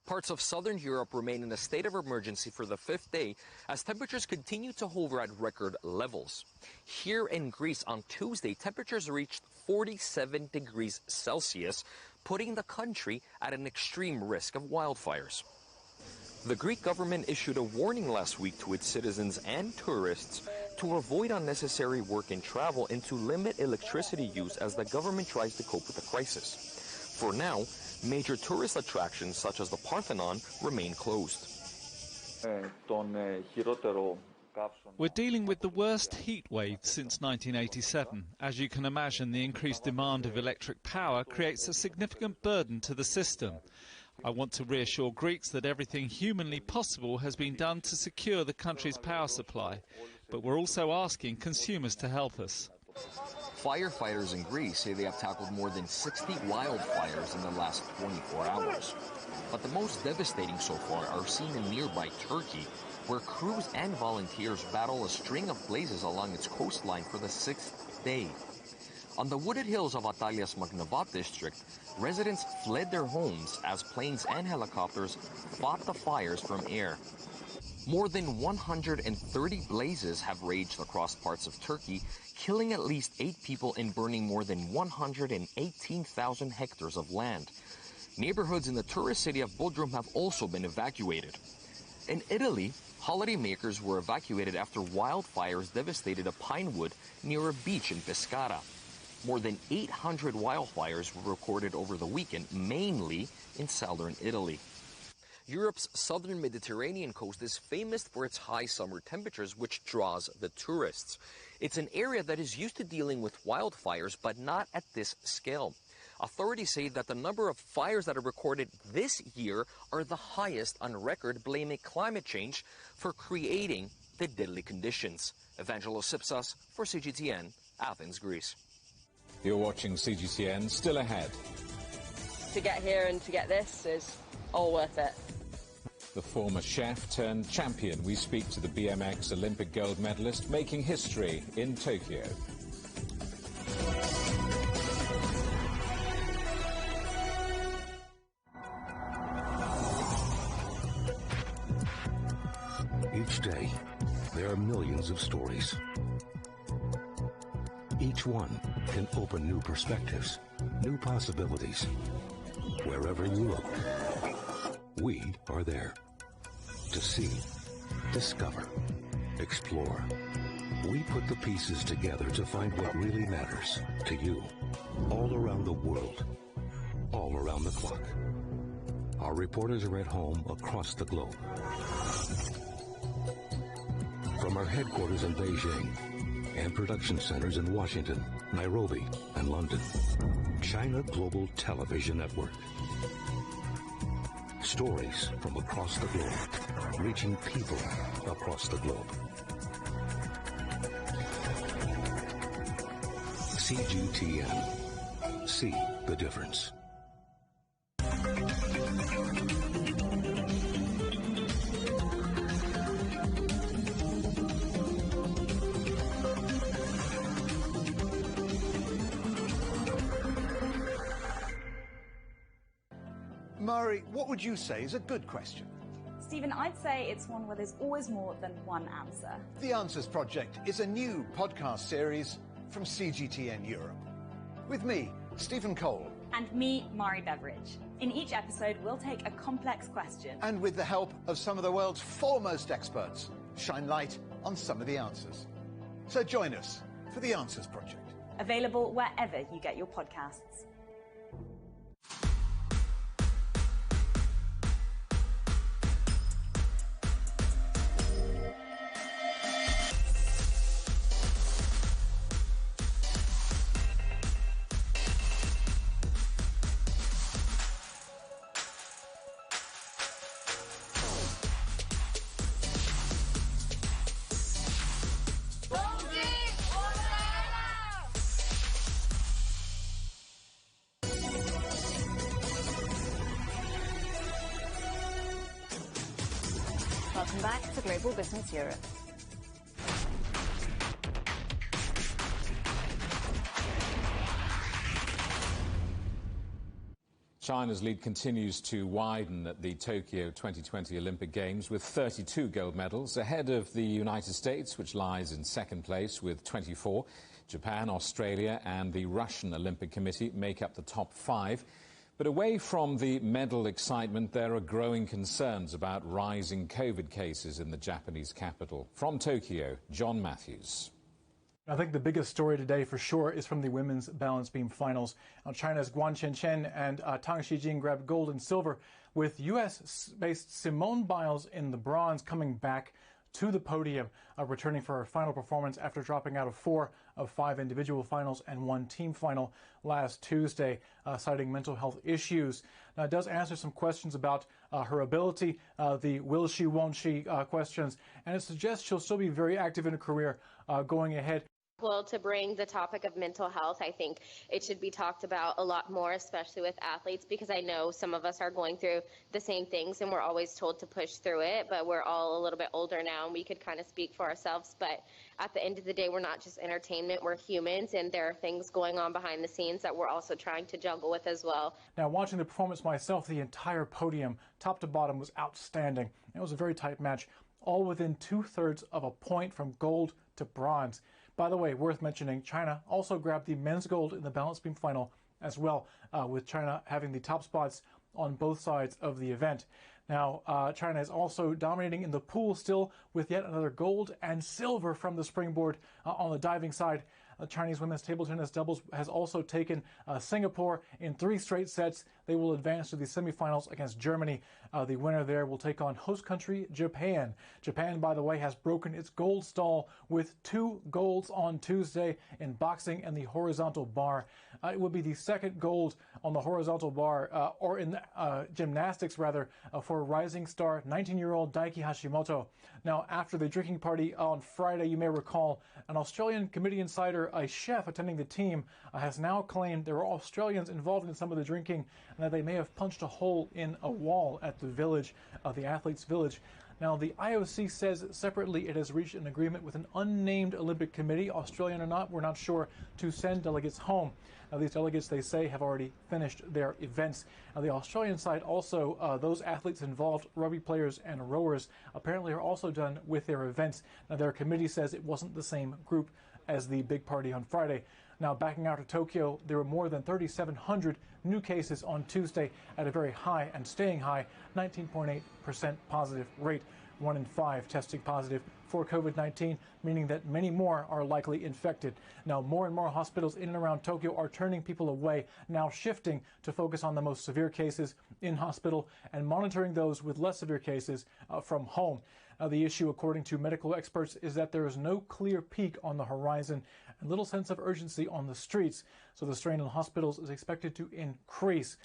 Parts of southern Europe remain in a state of emergency for the 5th day as temperatures continue to hover at record levels. Here in Greece on Tuesday, temperatures reached 47 degrees Celsius, putting the country at an extreme risk of wildfires. The Greek government issued a warning last week to its citizens and tourists to avoid unnecessary work and travel and to limit electricity use as the government tries to cope with the crisis. For now, major tourist attractions such as the Parthenon remain closed. We're dealing with the worst heat wave since 1987. As you can imagine, the increased demand of electric power creates a significant burden to the system. I want to reassure Greeks that everything humanly possible has been done to secure the country's power supply, but we're also asking consumers to help us. Firefighters in Greece say they have tackled more than 60 wildfires in the last 24 hours. But the most devastating so far are seen in nearby Turkey, where crews and volunteers battle a string of blazes along its coastline for the 6th day. On the wooded hills of Antalya's Magnavat district, residents fled their homes as planes and helicopters fought the fires from air. More than 130 blazes have raged across parts of Turkey, killing at least 8 people and burning more than 118,000 hectares of land. Neighborhoods in the tourist city of Bodrum have also been evacuated. In Italy, holidaymakers were evacuated after wildfires devastated a pine wood near a beach in Pescara. More than 800 wildfires were recorded over the weekend, mainly in southern Italy. Europe's southern Mediterranean coast is famous for its high summer temperatures, which draws the tourists. It's an area that is used to dealing with wildfires, but not at this scale. Authorities say that the number of fires that are recorded this year are the highest on record, blaming climate change for creating the deadly conditions. Evangelos Sipsas for CGTN, Athens, Greece. You're watching CGTN. Still ahead. To get here and to get this is all worth it. The former chef turned champion. We speak to the BMX Olympic gold medalist making history in Tokyo. Each day, there are millions of stories. Each one can open new perspectives, new possibilities. Wherever you look, we are there. To see, discover, explore. We put the pieces together to find what really matters to you, all around the world, all around the clock. Our reporters are at home across the globe. From our headquarters in Beijing and production centers in Washington, Nairobi, and London, China Global Television Network. Stories from across the globe, reaching people across the globe. CGTN. See the difference. Mari, what would you say is a good question? Stephen, I'd say it's one where there's always more than one answer. The Answers Project is a new podcast series from CGTN Europe. With me, Stephen Cole. And me, Mari Beveridge. In each episode, we'll take a complex question. And with the help of some of the world's foremost experts, shine light on some of the answers. So join us for The Answers Project. Available wherever you get your podcasts. Welcome back to Global Business Europe. China's lead continues to widen at the Tokyo 2020 Olympic Games with 32 gold medals, ahead of the United States, which lies in second place with 24. Japan, Australia and the Russian Olympic Committee make up the top 5. But away from the medal excitement, there are growing concerns about rising COVID cases in the Japanese capital. From Tokyo, John Matthews. I think the biggest story today for sure is from the women's balance beam finals. Now, China's Guan Qianqian and Tang Xijing grabbed gold and silver, with U.S.-based Simone Biles in the bronze coming back to the podium, returning for her final performance after dropping out of 4 of 5 individual finals and 1 team final last Tuesday, citing mental health issues. Now, it does answer some questions about her ability, the will she, won't she questions, and it suggests she'll still be very active in her career going ahead. Well, to bring the topic of mental health, I think it should be talked about a lot more, especially with athletes, because I know some of us are going through the same things and we're always told to push through it, but we're all a little bit older now and we could kind of speak for ourselves. But at the end of the day, we're not just entertainment, we're humans, and there are things going on behind the scenes that we're also trying to juggle with as well. Now, watching the performance myself, the entire podium, top to bottom, was outstanding. It was a very tight match, all within 2/3 of a point from gold to bronze. By the way, worth mentioning, China also grabbed the men's gold in the balance beam final as well, with China having the top spots on both sides of the event. Now, China is also dominating in the pool still with yet another gold and silver from the springboard on the diving side. Chinese women's table tennis doubles has also taken Singapore in 3 straight sets. They will advance to the semifinals against Germany. The winner there will take on host country Japan. Japan, by the way, has broken its gold stall with 2 golds on Tuesday in boxing and the horizontal bar. It would be the 2nd gold on the horizontal bar, or in gymnastics rather, for rising star 19-year-old Daiki Hashimoto. Now, after the drinking party on Friday, you may recall, an Australian committee insider, a chef attending the team, has now claimed there were Australians involved in some of the drinking and that they may have punched a hole in a wall at the village, the athletes' village. Now, the IOC says separately it has reached an agreement with an unnamed Olympic committee, Australian or not, we're not sure, to send delegates home. Now, these delegates, they say, have already finished their events. Now, the Australian side also, those athletes involved, rugby players and rowers, apparently are also done with their events. Now, their committee says it wasn't the same group as the big party on Friday. Now, backing out of Tokyo, there were more than 3,700 new cases on Tuesday at a very high and staying high 19.8% positive rate. 1 in 5 testing positive for COVID-19, meaning that many more are likely infected. Now, more and more hospitals in and around Tokyo are turning people away, now shifting to focus on the most severe cases in hospital and monitoring those with less severe cases from home. The issue, according to medical experts, is that there is no clear peak on the horizon and little sense of urgency on the streets, so the strain on hospitals is expected to increase.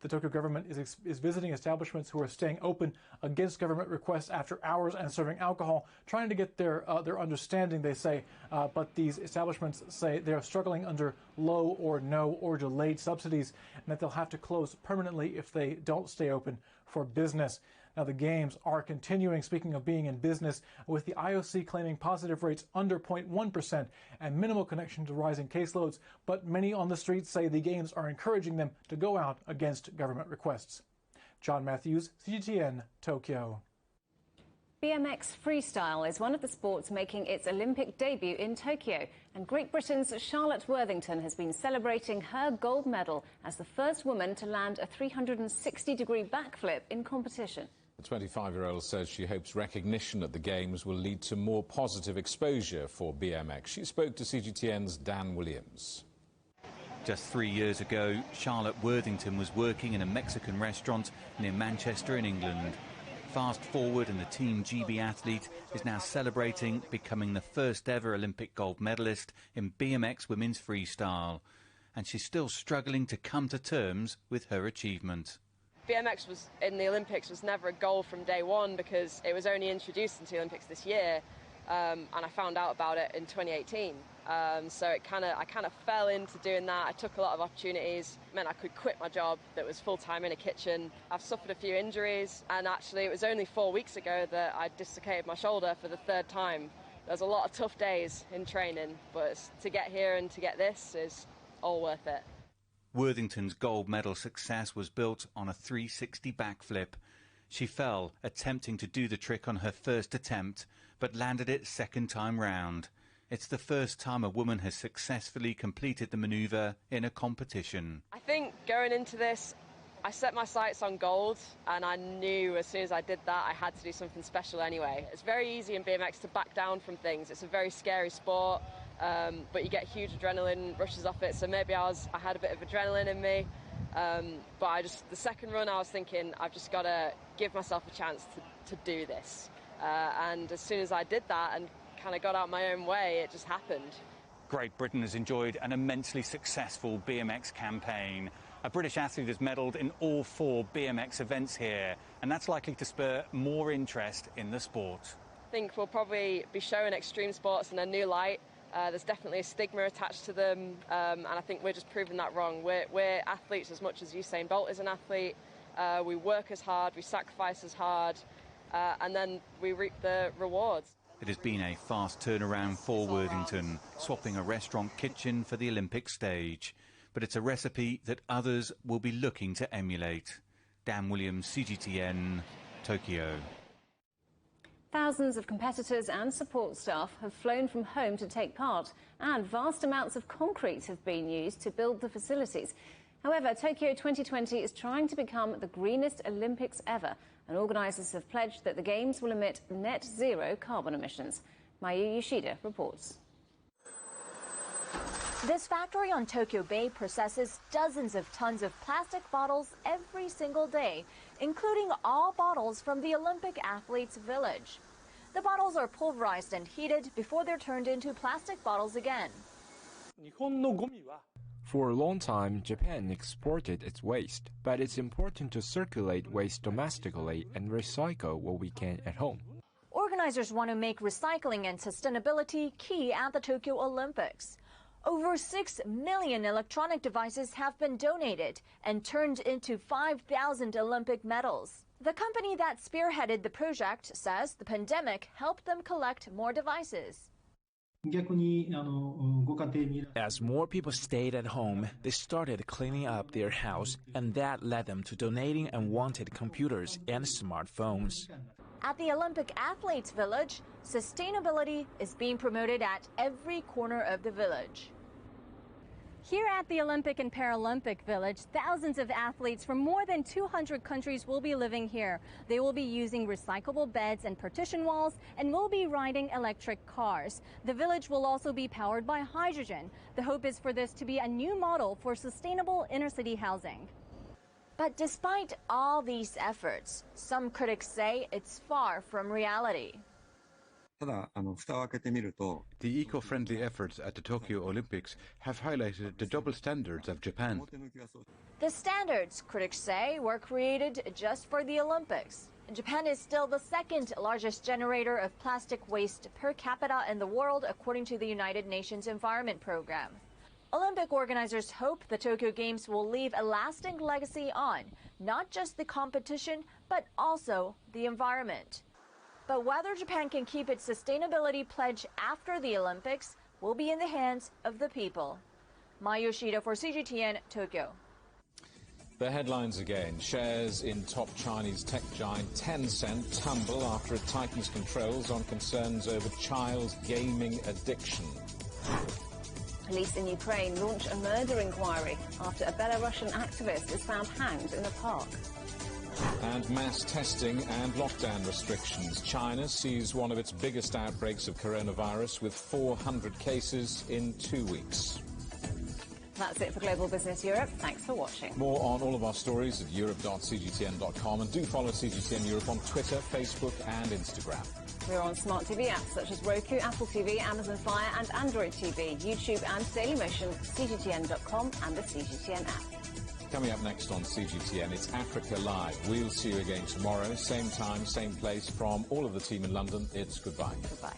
The Tokyo government is visiting establishments who are staying open against government requests after hours and serving alcohol, trying to get their understanding, they say. But these establishments say they are struggling under low or no or delayed subsidies and that they'll have to close permanently if they don't stay open for business. Now, the games are continuing, speaking of being in business, with the IOC claiming positive rates under 0.1% and minimal connection to rising caseloads, but many on the streets say the games are encouraging them to go out against government requests. John Matthews, CGTN, Tokyo. BMX freestyle is one of the sports making its Olympic debut in Tokyo, and Great Britain's Charlotte Worthington has been celebrating her gold medal as the first woman to land a 360-degree backflip in competition. The 25-year-old says she hopes recognition at the Games will lead to more positive exposure for BMX. She spoke to CGTN's Dan Williams. Just 3 years ago, Charlotte Worthington was working in a Mexican restaurant near Manchester in England. Fast forward and the Team GB athlete is now celebrating becoming the first ever Olympic gold medalist in BMX women's freestyle. And she's still struggling to come to terms with her achievement. BMX was in the Olympics was never a goal from day one because it was only introduced into the Olympics this year, and I found out about it in 2018. So I kind of fell into doing that. I took a lot of opportunities. It meant I could quit my job that was full-time in a kitchen. I've suffered a few injuries, and actually it was only 4 weeks ago that I dislocated my shoulder for the 3rd time. There's a lot of tough days in training, but to get here and to get this is all worth it. Worthington's gold medal success was built on a 360 backflip. She fell attempting to do the trick on her first attempt, but landed it 2nd time round. It's the first time a woman has successfully completed the manoeuvre in a competition. I think going into this, I set my sights on gold, and I knew as soon as I did that I had to do something special anyway. It's very easy in BMX to back down from things. It's a very scary sport. But you get huge adrenaline rushes off it, so maybe I had a bit of adrenaline in me, but the 2nd run I was thinking I've just got to give myself a chance to do this, And as soon as I did that and kind of got out my own way, it just happened. Great Britain has enjoyed an immensely successful BMX campaign. A British athlete has medalled in all 4 BMX events here, and that's likely to spur more interest in the sport. I think we'll probably be showing extreme sports in a new light. There's definitely a stigma attached to them, and I think we're just proving that wrong. We're athletes as much as Usain Bolt is an athlete. We work as hard, we sacrifice as hard, and then we reap the rewards. It has been a fast turnaround for Worthington, swapping a restaurant kitchen for the Olympic stage. But it's a recipe that others will be looking to emulate. Dan Williams, CGTN, Tokyo. Thousands of competitors and support staff have flown from home to take part, and vast amounts of concrete have been used to build the facilities. However, Tokyo 2020 is trying to become the greenest Olympics ever, and organisers have pledged that the Games will emit net zero carbon emissions. Mayu Yoshida reports. This factory on Tokyo Bay processes dozens of tons of plastic bottles every single day, including all bottles from the Olympic athletes' village. The bottles are pulverized and heated before they're turned into plastic bottles again. For a long time, Japan exported its waste, but it's important to circulate waste domestically and recycle what we can at home. Organizers want to make recycling and sustainability key at the Tokyo Olympics. Over 6 million electronic devices have been donated and turned into 5,000 Olympic medals. The company that spearheaded the project says the pandemic helped them collect more devices. As more people stayed at home, they started cleaning up their house, and that led them to donating unwanted computers and smartphones. At the Olympic Athletes Village, sustainability is being promoted at every corner of the village. Here at the Olympic and Paralympic Village, thousands of athletes from more than 200 countries will be living here. They will be using recyclable beds and partition walls and will be riding electric cars. The village will also be powered by hydrogen. The hope is for this to be a new model for sustainable inner-city housing. But despite all these efforts, some critics say it's far from reality. The eco-friendly efforts at the Tokyo Olympics have highlighted the double standards of Japan. The standards, critics say, were created just for the Olympics. Japan is still the second largest generator of plastic waste per capita in the world, according to the United Nations Environment Program. Olympic organizers hope the Tokyo Games will leave a lasting legacy on not just the competition, but also the environment. But whether Japan can keep its sustainability pledge after the Olympics will be in the hands of the people. Mayu Yoshida for CGTN, Tokyo. The headlines again. Shares in top Chinese tech giant Tencent tumble after it tightens controls on concerns over child gaming addiction. Police in Ukraine launch a murder inquiry after a Belarusian activist is found hanged in a park. And mass testing and lockdown restrictions. China sees one of its biggest outbreaks of coronavirus with 400 cases in 2 weeks. That's it for Global Business Europe. Thanks for watching. More on all of our stories at europe.cgtn.com, and do follow CGTN Europe on Twitter, Facebook and Instagram. We're on smart TV apps such as Roku, Apple TV, Amazon Fire and Android TV, YouTube and Dailymotion, CGTN.com and the CGTN app. Coming up next on CGTN, it's Africa Live. We'll see you again tomorrow, same time, same place. From all of the team in London, it's goodbye. Goodbye.